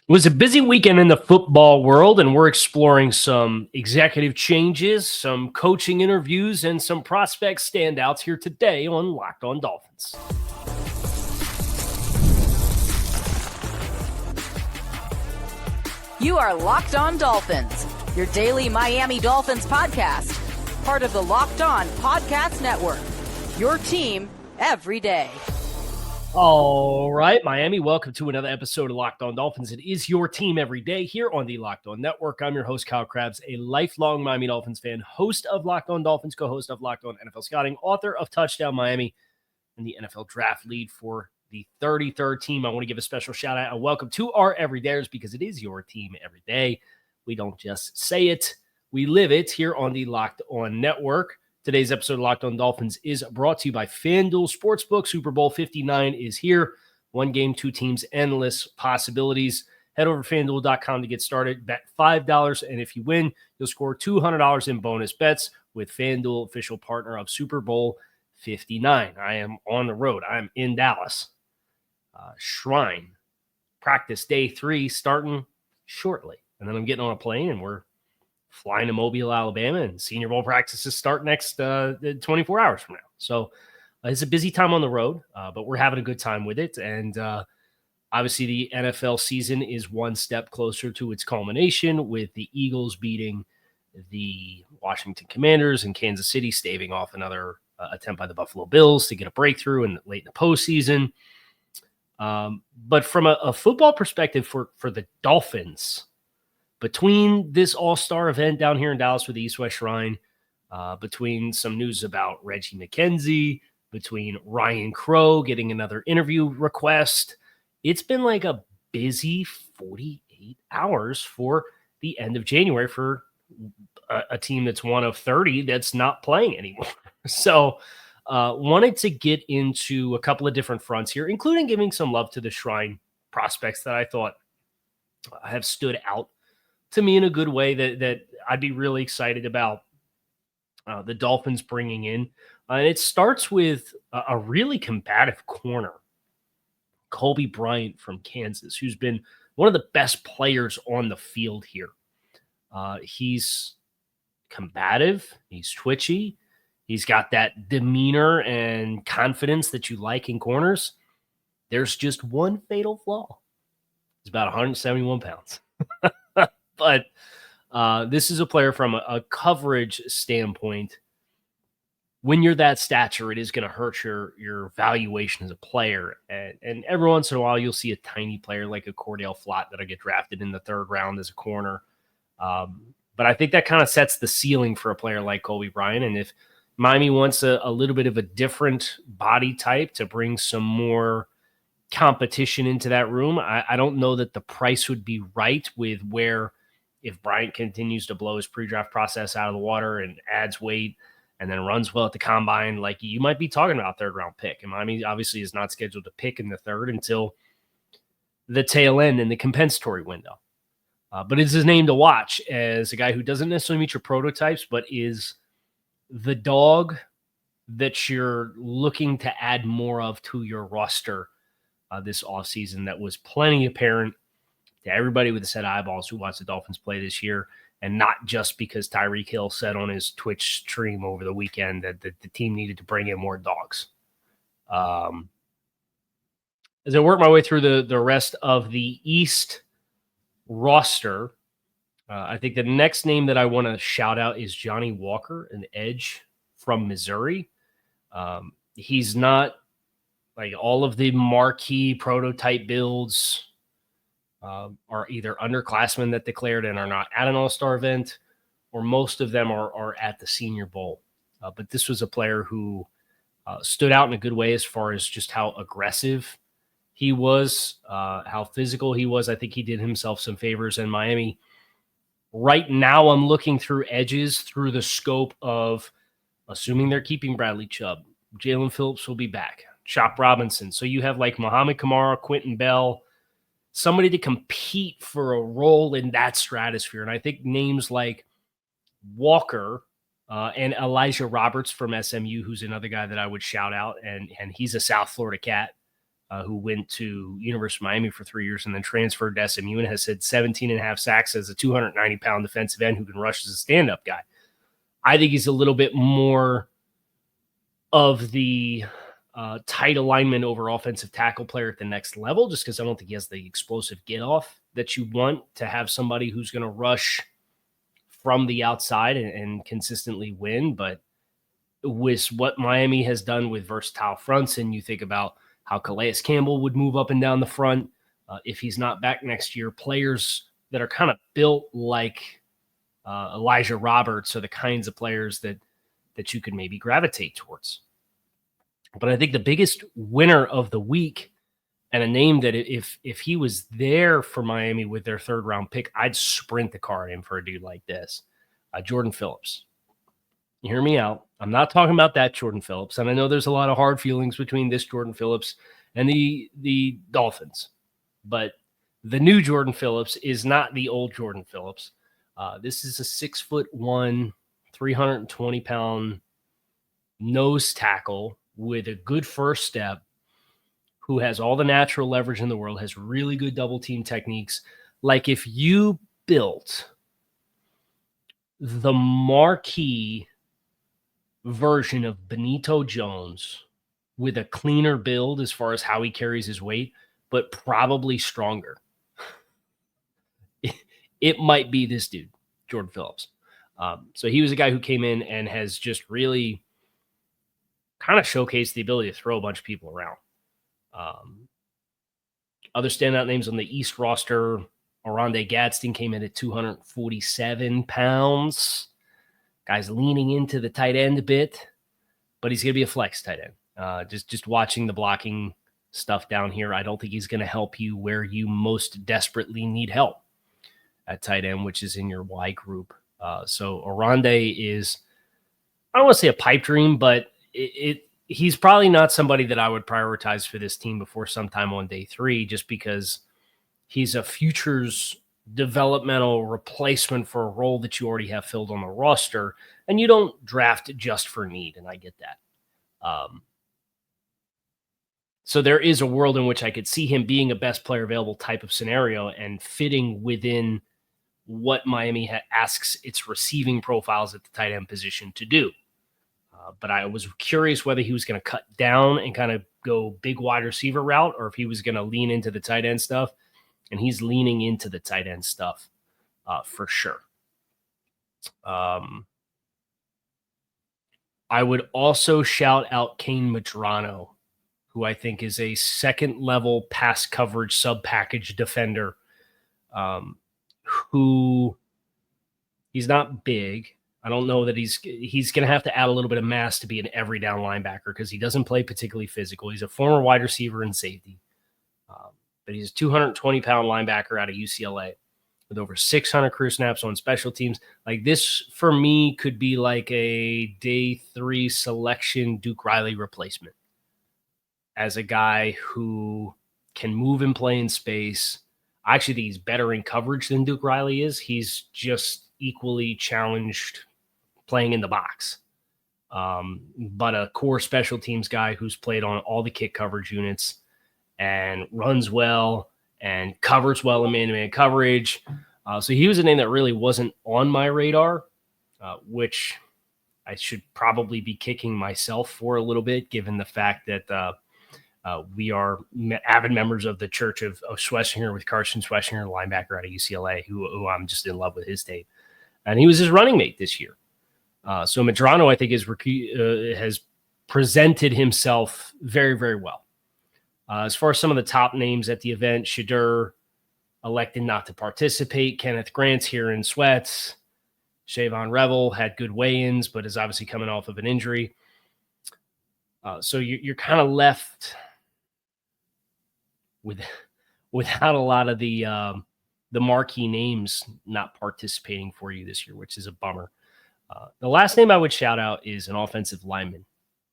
It was a busy weekend in the football world, and we're exploring some executive changes, some coaching interviews, and some prospect standouts here today on Locked On Dolphins. You are Locked On Dolphins, your daily Miami Dolphins podcast, part of the Locked On Podcast Network, your team every day. All right, Miami, welcome to another episode of Locked On Dolphins. It is your team every day here on the Locked On Network. I'm your host, Kyle Krabs, a lifelong Miami Dolphins fan, host of Locked On Dolphins, co-host of Locked On NFL Scouting, author of Touchdown Miami, and the NFL Draft lead for the 33rd team. I want to give a special shout out and welcome to our everydayers because it is your team every day. We don't just say it, we live it here on the Locked On Network. Today's episode of Locked On Dolphins is brought to you by FanDuel Sportsbook. Super Bowl 59 is here. One game, two teams, endless possibilities. Head over to FanDuel.com to get started. Bet $5, and if you win, you'll score $200 in bonus bets with FanDuel, official partner of Super Bowl 59. I am on the road. I am in Dallas. Shrine. Practice day 3 starting shortly. And then I'm getting on a plane, and we're flying to Mobile, Alabama, and Senior Bowl practices start next 24 hours from now. So it's a busy time on the road, but we're having a good time with it. And obviously the NFL season is one step closer to its culmination with the Eagles beating the Washington Commanders and Kansas City staving off another attempt by the Buffalo Bills to get a breakthrough late in the postseason. But from a football perspective for the Dolphins, between this all-star event down here in Dallas with the East-West Shrine, between some news about Reggie McKenzie, between Ryan Crow getting another interview request, it's been like a busy 48 hours for the end of January for a team that's one of 30 that's not playing anymore. So wanted to get into a couple of different fronts here, including giving some love to the Shrine prospects that I thought have stood out to me in a good way that I'd be really excited about the Dolphins bringing in. And it starts with a really combative corner, Cobee Bryant from Kansas, who's been one of the best players on the field here. He's combative. He's twitchy. He's got that demeanor and confidence that you like in corners. There's just one fatal flaw. He's about 171 pounds. But this is a player from a coverage standpoint. When you're that stature, it is going to hurt your valuation as a player. And every once in a while, you'll see a tiny player like a Cordell Flott that'll get drafted in the 3rd round as a corner. But I think that kind of sets the ceiling for a player like Cobee Bryant. And if Miami wants a little bit of a different body type to bring some more competition into that room, I don't know that the price would be right with where if Bryant continues to blow his pre-draft process out of the water and adds weight and then runs well at the combine, like you might be talking about 3rd round pick. And Miami obviously is not scheduled to pick in the 3rd until the tail end in the compensatory window. But it's his name to watch as a guy who doesn't necessarily meet your prototypes, but is the dog that you're looking to add more of to your roster this offseason. That was plenty apparent to everybody with a set of eyeballs who watched the Dolphins play this year, and not just because Tyreek Hill said on his Twitch stream over the weekend that the team needed to bring in more dogs. As I work my way through the rest of the East roster, I think the next name that I want to shout out is Johnny Walker, an edge from Missouri. He's not like all of the marquee prototype builds are either underclassmen that declared and are not at an all-star event, or most of them are at the Senior Bowl. But this was a player who stood out in a good way as far as just how aggressive he was, how physical he was. I think he did himself some favors in Miami. Right now, I'm looking through edges through the scope of assuming they're keeping Bradley Chubb. Jalen Phillips will be back. Chop Robinson. So you have like Muhammad Kamara, Quentin Bell, somebody to compete for a role in that stratosphere. And I think names like Walker and Elijah Roberts from SMU, who's another guy that I would shout out, and he's a South Florida cat. who went to University of Miami for 3 years and then transferred to SMU and has had 17 and a half sacks as a 290-pound defensive end who can rush as a stand-up guy. I think he's a little bit more of the tight alignment over offensive tackle player at the next level, just because I don't think he has the explosive get-off that you want to have somebody who's going to rush from the outside and consistently win. But with what Miami has done with versatile fronts, and you think about how Calais Campbell would move up and down the front if he's not back next year, players that are kind of built like Elijah Roberts are the kinds of players that you could maybe gravitate towards. But I think the biggest winner of the week, and a name that if he was there for Miami with their third-round pick, I'd sprint the car in for a dude like this, Jordan Phillips. You hear me out. I'm not talking about that Jordan Phillips, and I know there's a lot of hard feelings between this Jordan Phillips and the Dolphins, but the new Jordan Phillips is not the old Jordan Phillips. This is a 6'1", 320-pound nose tackle with a good first step, who has all the natural leverage in the world, has really good double team techniques. Like if you built the marquee version of Benito Jones with a cleaner build as far as how he carries his weight, but probably stronger, it might be this dude, Jordan Phillips. So he was a guy who came in and has just really kind of showcased the ability to throw a bunch of people around. Other standout names on the East roster, Oronde Gadsden came in at 247 pounds. Guy's leaning into the tight end a bit, but he's going to be a flex tight end. Just watching the blocking stuff down here, I don't think he's going to help you where you most desperately need help at tight end, which is in your Y group. So Oronde is, I don't want to say a pipe dream, but he's probably not somebody that I would prioritize for this team before sometime on day 3, just because he's a futures developmental replacement for a role that you already have filled on the roster, and you don't draft just for need, and I get that. So there is a world in which I could see him being a best player available type of scenario and fitting within what Miami asks its receiving profiles at the tight end position to do. But I was curious whether he was going to cut down and kind of go big wide receiver route, or if he was going to lean into the tight end stuff. And he's leaning into the tight end stuff for sure. I would also shout out Kane Medrano, who I think is a second-level pass coverage sub-package defender, who he's not big. I don't know that he's going to have to add a little bit of mass to be an every down linebacker because he doesn't play particularly physical. He's a former wide receiver and safety. But he's a 220-pound linebacker out of UCLA with over 600 career snaps on special teams. Like this, for me, could be like a day 3 selection Duke Riley replacement as a guy who can move and play in space. I actually think he's better in coverage than Duke Riley is. He's just equally challenged playing in the box. But a core special teams guy who's played on all the kick coverage units and runs well and covers well in man-to-man coverage. So he was a name that really wasn't on my radar, which I should probably be kicking myself for a little bit, given the fact that we are avid members of the Church of Schwessinger with Carson Schwessinger, the linebacker out of UCLA, who I'm just in love with his tape. And he was his running mate this year. So Medrano, I think, has presented himself very, very well. As far as some of the top names at the event, Shadur elected not to participate. Kenneth Grant's here in sweats. Shavon Revel had good weigh-ins, but is obviously coming off of an injury. So you're kind of left without a lot of the marquee names not participating for you this year, which is a bummer. The last name I would shout out is an offensive lineman,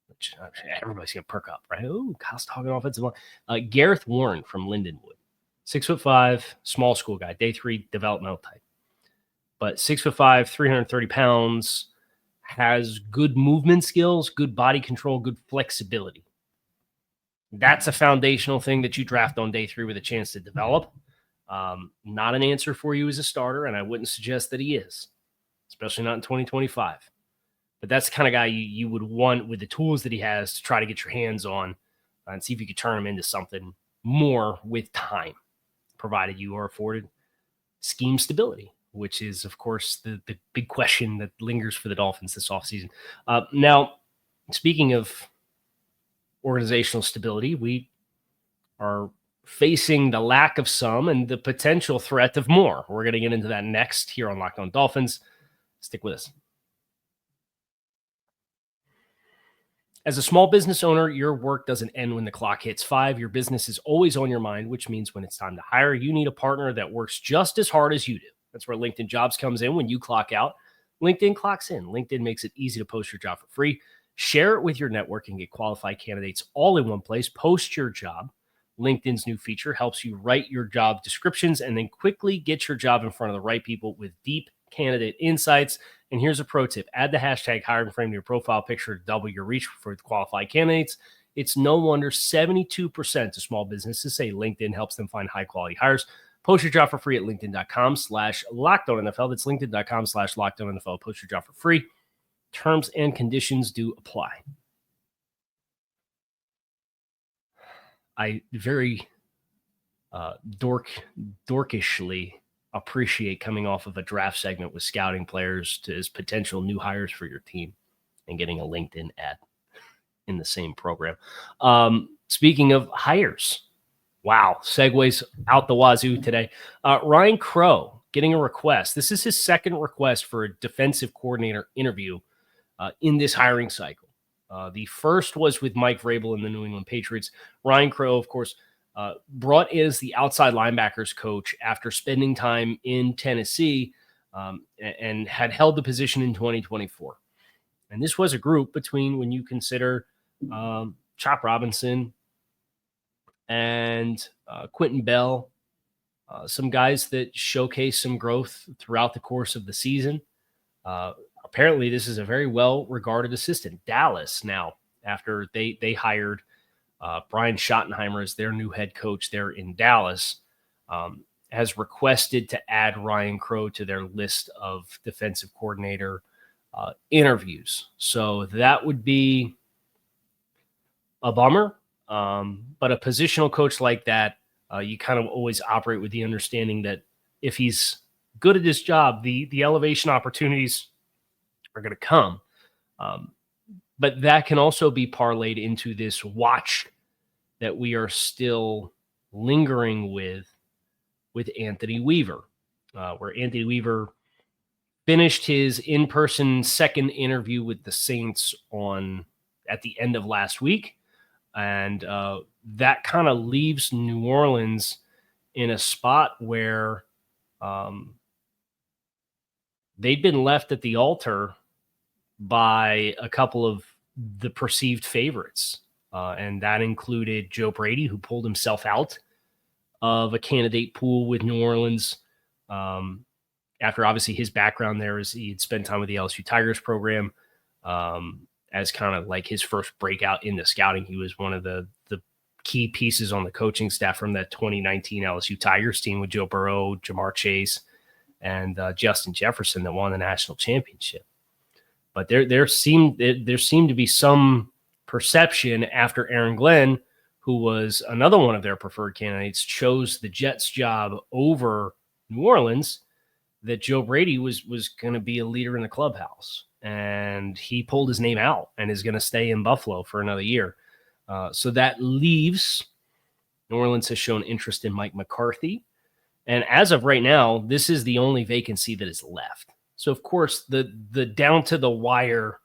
which everybody's going to perk up, right? Oh, Kyle's talking offensive line. Gareth Warren from Lindenwood, 6'5", small school guy, day 3 developmental type. But 6'5", 330 pounds, has good movement skills, good body control, good flexibility. That's a foundational thing that you draft on day 3 with a chance to develop. Not an answer for you as a starter, and I wouldn't suggest that he is, especially not in 2025. But that's the kind of guy you would want with the tools that he has to try to get your hands on and see if you could turn him into something more with time, provided you are afforded scheme stability, which is, of course, the big question that lingers for the Dolphins this offseason. Now, speaking of organizational stability, we are facing the lack of some and the potential threat of more. We're going to get into that next here on Locked On Dolphins. Stick with us. As a small business owner, your work doesn't end when the clock hits 5. Your business is always on your mind, which means when it's time to hire, you need a partner that works just as hard as you do. That's where LinkedIn Jobs comes in. When you clock out, LinkedIn clocks in. LinkedIn makes it easy to post your job for free. Share it with your network and get qualified candidates all in one place. Post your job. LinkedIn's new feature helps you write your job descriptions and then quickly get your job in front of the right people with deep candidate insights. And here's a pro tip. Add the hashtag hiring frame to your profile picture to double your reach for qualified candidates. It's no wonder 72% of small businesses say LinkedIn helps them find high-quality hires. Post your job for free at linkedin.com/LockedOnNFL. That's linkedin.com/LockedOnNFL. Post your job for free. Terms and conditions do apply. I very dorkishly appreciate coming off of a draft segment with scouting players to as potential new hires for your team and getting a LinkedIn ad in the same program. Speaking of hires, wow, segues out the wazoo today. Ryan Crow getting a request. This is his second request for a defensive coordinator interview in this hiring cycle. The first was with Mike Vrabel and the New England Patriots. Ryan Crow, of course, brought in as the outside linebackers coach after spending time in Tennessee and had held the position in 2024. And this was a group between, when you consider Chop Robinson and Quentin Bell, some guys that showcased some growth throughout the course of the season. Apparently, this is a very well-regarded assistant. Dallas now, after they hired Brian Schottenheimer as their new head coach there in Dallas, has requested to add Ryan Crow to their list of defensive coordinator interviews. So that would be a bummer. But a positional coach like that, you kind of always operate with the understanding that if he's good at his job, the elevation opportunities are going to come. But that can also be parlayed into this watch that we are still lingering with Anthony Weaver, where Anthony Weaver finished his in-person second interview with the Saints at the end of last week. And that kind of leaves New Orleans in a spot where they'd been left at the altar by a couple of the perceived favorites. And that included Joe Brady, who pulled himself out of a candidate pool with New Orleans after obviously his background there is he had spent time with the LSU Tigers program as kind of like his first breakout in the scouting. He was one of the key pieces on the coaching staff from that 2019 LSU Tigers team with Joe Burrow, Jamar Chase, and Justin Jefferson that won the national championship. But there seemed to be some perception after Aaron Glenn, who was another one of their preferred candidates, chose the Jets job over New Orleans, that Joe Brady was going to be a leader in the clubhouse. And he pulled his name out and is going to stay in Buffalo for another year. So that leaves New Orleans has shown interest in Mike McCarthy. And as of right now, this is the only vacancy that is left. So, of course, the down to the wire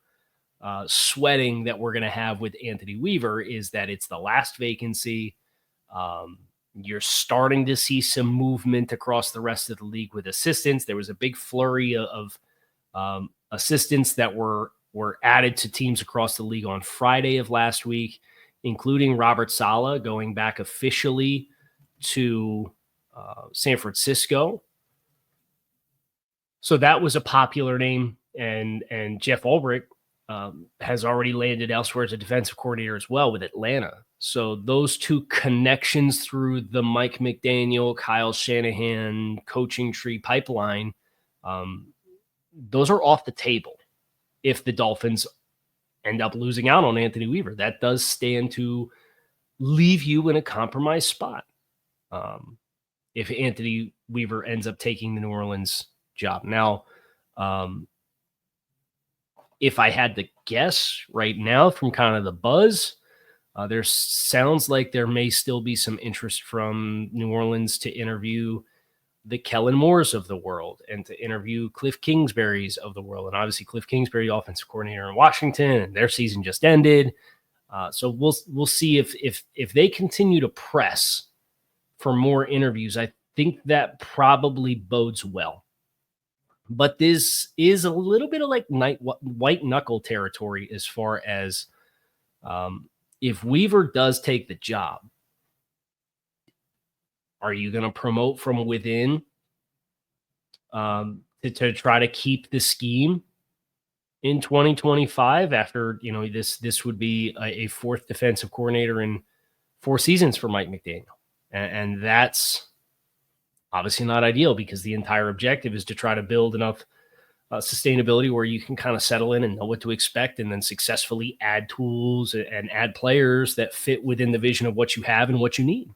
sweating that we're going to have with Anthony Weaver is that it's the last vacancy. You're starting to see some movement across the rest of the league with assistants. There was a big flurry of assistants that were added to teams across the league on Friday of last week, including Robert Saleh going back officially to San Francisco. So that was a popular name, and Jeff Ulbrich has already landed elsewhere as a defensive coordinator as well with Atlanta. So those two connections through the Mike McDaniel, Kyle Shanahan coaching tree pipeline, those are off the table if the Dolphins end up losing out on Anthony Weaver. That does stand to leave you in a compromised spot if Anthony Weaver ends up taking the New Orleans job. Now, if I had to guess right now from kind of the buzz, there sounds like there may still be some interest from New Orleans to interview the Kellen Moores of the world and to interview Cliff Kingsbury's of the world. And obviously Cliff Kingsbury, offensive coordinator in Washington, and their season just ended. So we'll see if they continue to press for more interviews. I think that probably bodes well. But this is a little bit of like white knuckle territory as far as if Weaver does take the job, are you going to promote from within to try to keep the scheme in 2025 after, this would be a fourth defensive coordinator in 4 seasons for Mike McDaniel. And that's obviously not ideal because the entire objective is to try to build enough sustainability where you can kind of settle in and know what to expect and then successfully add tools and add players that fit within the vision of what you have and what you need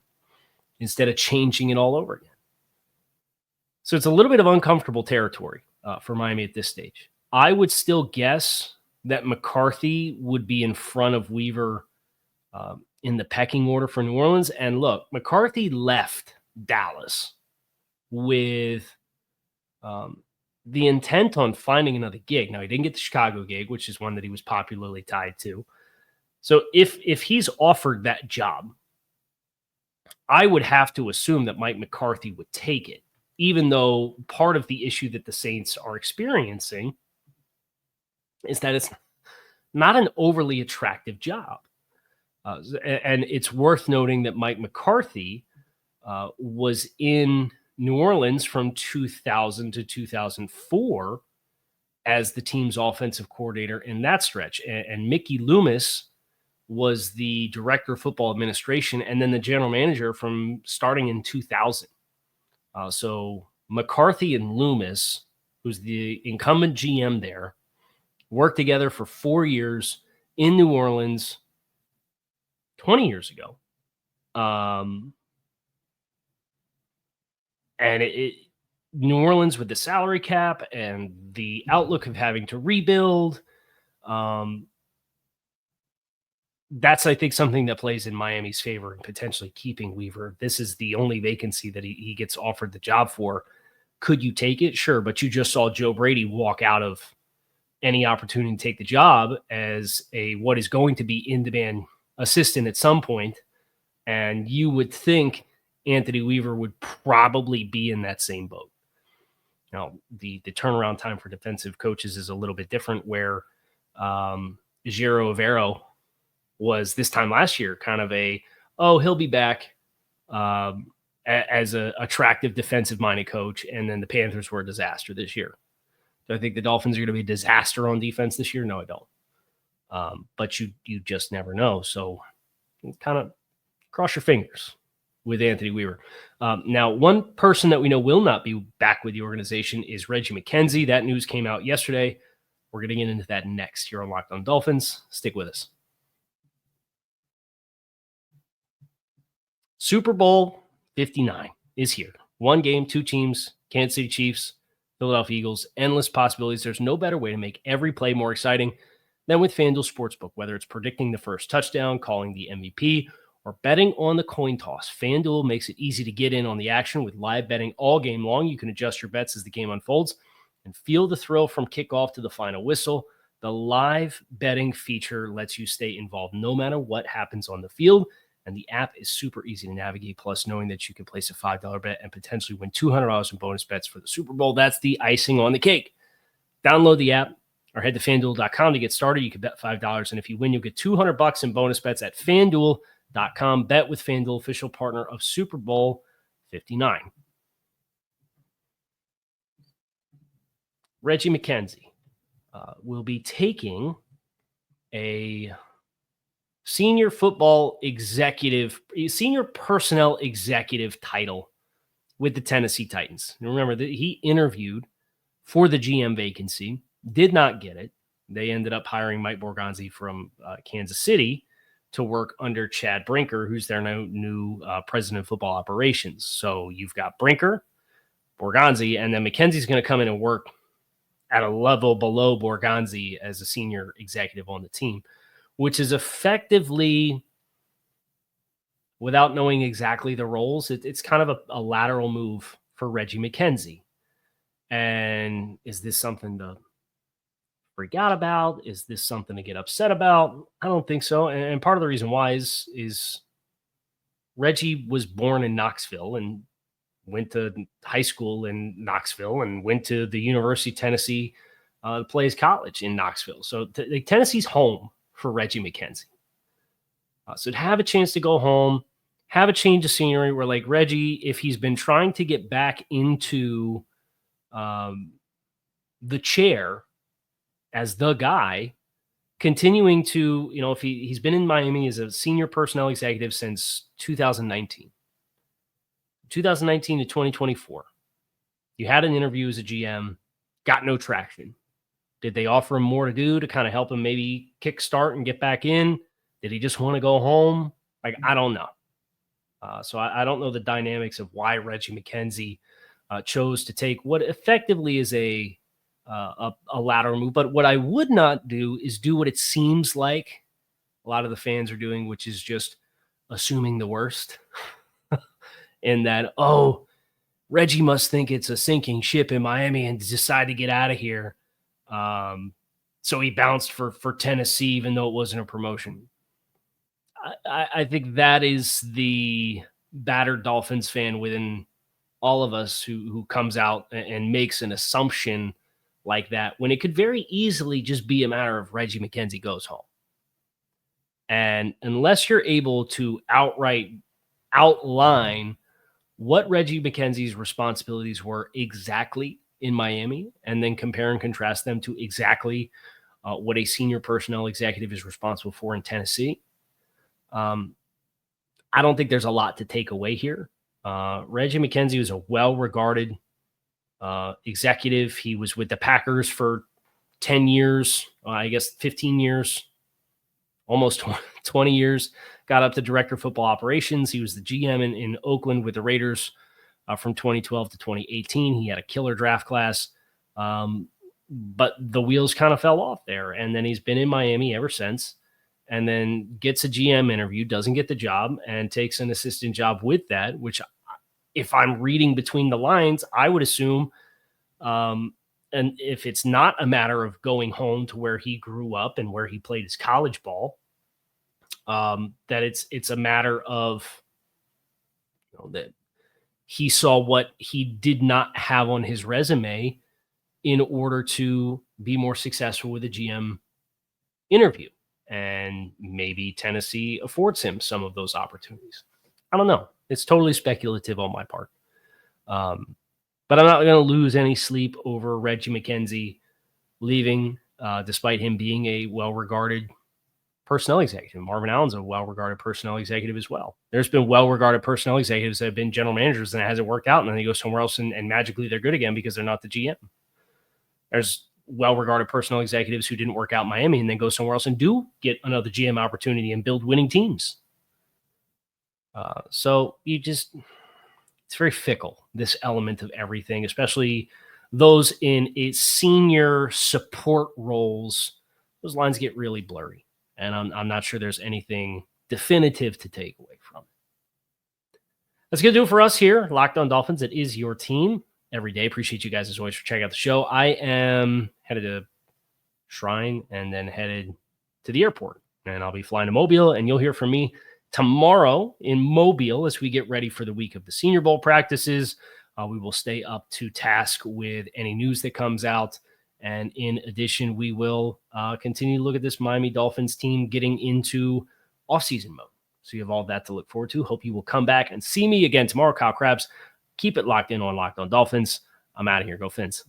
instead of changing it all over again. So it's a little bit of uncomfortable territory for Miami at this stage. I would still guess that McCarthy would be in front of Weaver in the pecking order for New Orleans. And look, McCarthy left Dallas with the intent on finding another gig. Now, he didn't get the Chicago gig, which is one that he was popularly tied to. So if he's offered that job, I would have to assume that Mike McCarthy would take it, even though part of the issue that the Saints are experiencing is that it's not an overly attractive job. And it's worth noting that Mike McCarthy was in New Orleans from 2000 to 2004 as the team's offensive coordinator in that stretch. And Mickey Loomis was the director of football administration and then the general manager from starting in 2000. So McCarthy and Loomis, who's the incumbent GM there, worked together for 4 years in New Orleans 20 years ago. And New Orleans with the salary cap and the outlook of having to rebuild, that's, I think, something that plays in Miami's favor in potentially keeping Weaver. This is the only vacancy that he gets offered the job for. Could you take it? Sure, but you just saw Joe Brady walk out of any opportunity to take the job as what is going to be in-demand assistant at some point, and you would think Anthony Weaver would probably be in that same boat. Now, the turnaround time for defensive coaches is a little bit different, where Giro Avero was this time last year kind of he'll be back as an attractive defensive-minded coach, and then the Panthers were a disaster this year. Do I think the Dolphins are going to be a disaster on defense this year? No, I don't. But you just never know. So kind of cross your fingers with Anthony Weaver. Now, one person that we know will not be back with the organization is Reggie McKenzie. That news came out yesterday. We're going to get into that next here on Locked On Dolphins. Stick with us. Super Bowl 59 is here. 1 game, 2 teams, Kansas City Chiefs, Philadelphia Eagles, endless possibilities. There's no better way to make every play more exciting than with FanDuel Sportsbook, whether it's predicting the first touchdown, calling the MVP, or betting on the coin toss. FanDuel makes it easy to get in on the action with live betting all game long. You can adjust your bets as the game unfolds and feel the thrill from kickoff to the final whistle. The live betting feature lets you stay involved no matter what happens on the field, and the app is super easy to navigate. Plus, knowing that you can place a $5 bet and potentially win $200 in bonus bets for the Super Bowl, that's the icing on the cake. Download the app or head to FanDuel.com to get started. You can bet $5, and if you win, you'll get $200 in bonus bets at FanDuel.com. Bet with FanDuel, official partner of Super Bowl 59. Reggie McKenzie will be taking a senior personnel executive title with the Tennessee Titans. And remember that he interviewed for the GM vacancy, did not get it. They ended up hiring Mike Borgonzi from Kansas City to work under Chad Brinker, who's their new president of football operations. So you've got Brinker, Borgonzi, and then McKenzie's going to come in and work at a level below Borgonzi as a senior executive on the team, which is effectively, without knowing exactly the roles, it's kind of a lateral move for Reggie McKenzie. And is this something to freak out about? Is this something to get upset about? I don't think so. And part of the reason why is Reggie was born in Knoxville and went to high school in Knoxville and went to the University of Tennessee to play his college in Knoxville. So Tennessee's home for Reggie McKenzie. So to have a chance to go home, have a change of scenery where, like, Reggie, if he's been trying to get back into the chair as the guy, continuing to, if he's been in Miami as a senior personnel executive since 2019 to 2024. You had an interview as a GM, got no traction. Did they offer him more to do to kind of help him maybe kickstart and get back in? Did he just want to go home? Like, I don't know. So I don't know the dynamics of why Reggie McKenzie chose to take what effectively is a lateral move. But what I would not do is do what it seems like a lot of the fans are doing, which is just assuming the worst. And that, Reggie must think it's a sinking ship in Miami and decide to get out of here. So he bounced for Tennessee, even though it wasn't a promotion. I think that is the battered Dolphins fan within all of us who comes out and makes an assumption like that, when it could very easily just be a matter of Reggie McKenzie goes home. And unless you're able to outright outline what Reggie McKenzie's responsibilities were exactly in Miami, and then compare and contrast them to exactly what a senior personnel executive is responsible for in Tennessee, I don't think there's a lot to take away here. Reggie McKenzie was a well-regarded executive. He was with the Packers for 10 years, 15 years, almost 20 years, got up to director of football operations. He was the GM in Oakland with the Raiders from 2012 to 2018. He had a killer draft class, but the wheels kind of fell off there. And then he's been in Miami ever since, and then gets a GM interview, doesn't get the job, and takes an assistant job with that, which, if I'm reading between the lines, I would assume, and if it's not a matter of going home to where he grew up and where he played his college ball, that it's a matter of, that he saw what he did not have on his resume in order to be more successful with a GM interview. And maybe Tennessee affords him some of those opportunities. I don't know. It's totally speculative on my part. But I'm not going to lose any sleep over Reggie McKenzie leaving, despite him being a well-regarded personnel executive. Marvin Allen's a well-regarded personnel executive as well. There's been well-regarded personnel executives that have been general managers and it hasn't worked out, and then they go somewhere else and magically they're good again because they're not the GM. There's well-regarded personnel executives who didn't work out in Miami and then go somewhere else and do get another GM opportunity and build winning teams. So it's very fickle, this element of everything, especially those in its senior support roles. Those lines get really blurry, and I'm not sure there's anything definitive to take away from it. That's going to do it for us here, Locked On Dolphins. It is your team every day. Appreciate you guys as always for checking out the show. I am headed to Shrine and then headed to the airport, and I'll be flying to Mobile, and you'll hear from me tomorrow in Mobile as we get ready for the week of the Senior Bowl practices. We will stay up to task with any news that comes out. And in addition, we will continue to look at this Miami Dolphins team getting into offseason mode. So you have all that to look forward to. Hope you will come back and see me again tomorrow. Kyle Krabs. Keep it locked in on Locked On Dolphins. I'm out of here. Go Fins.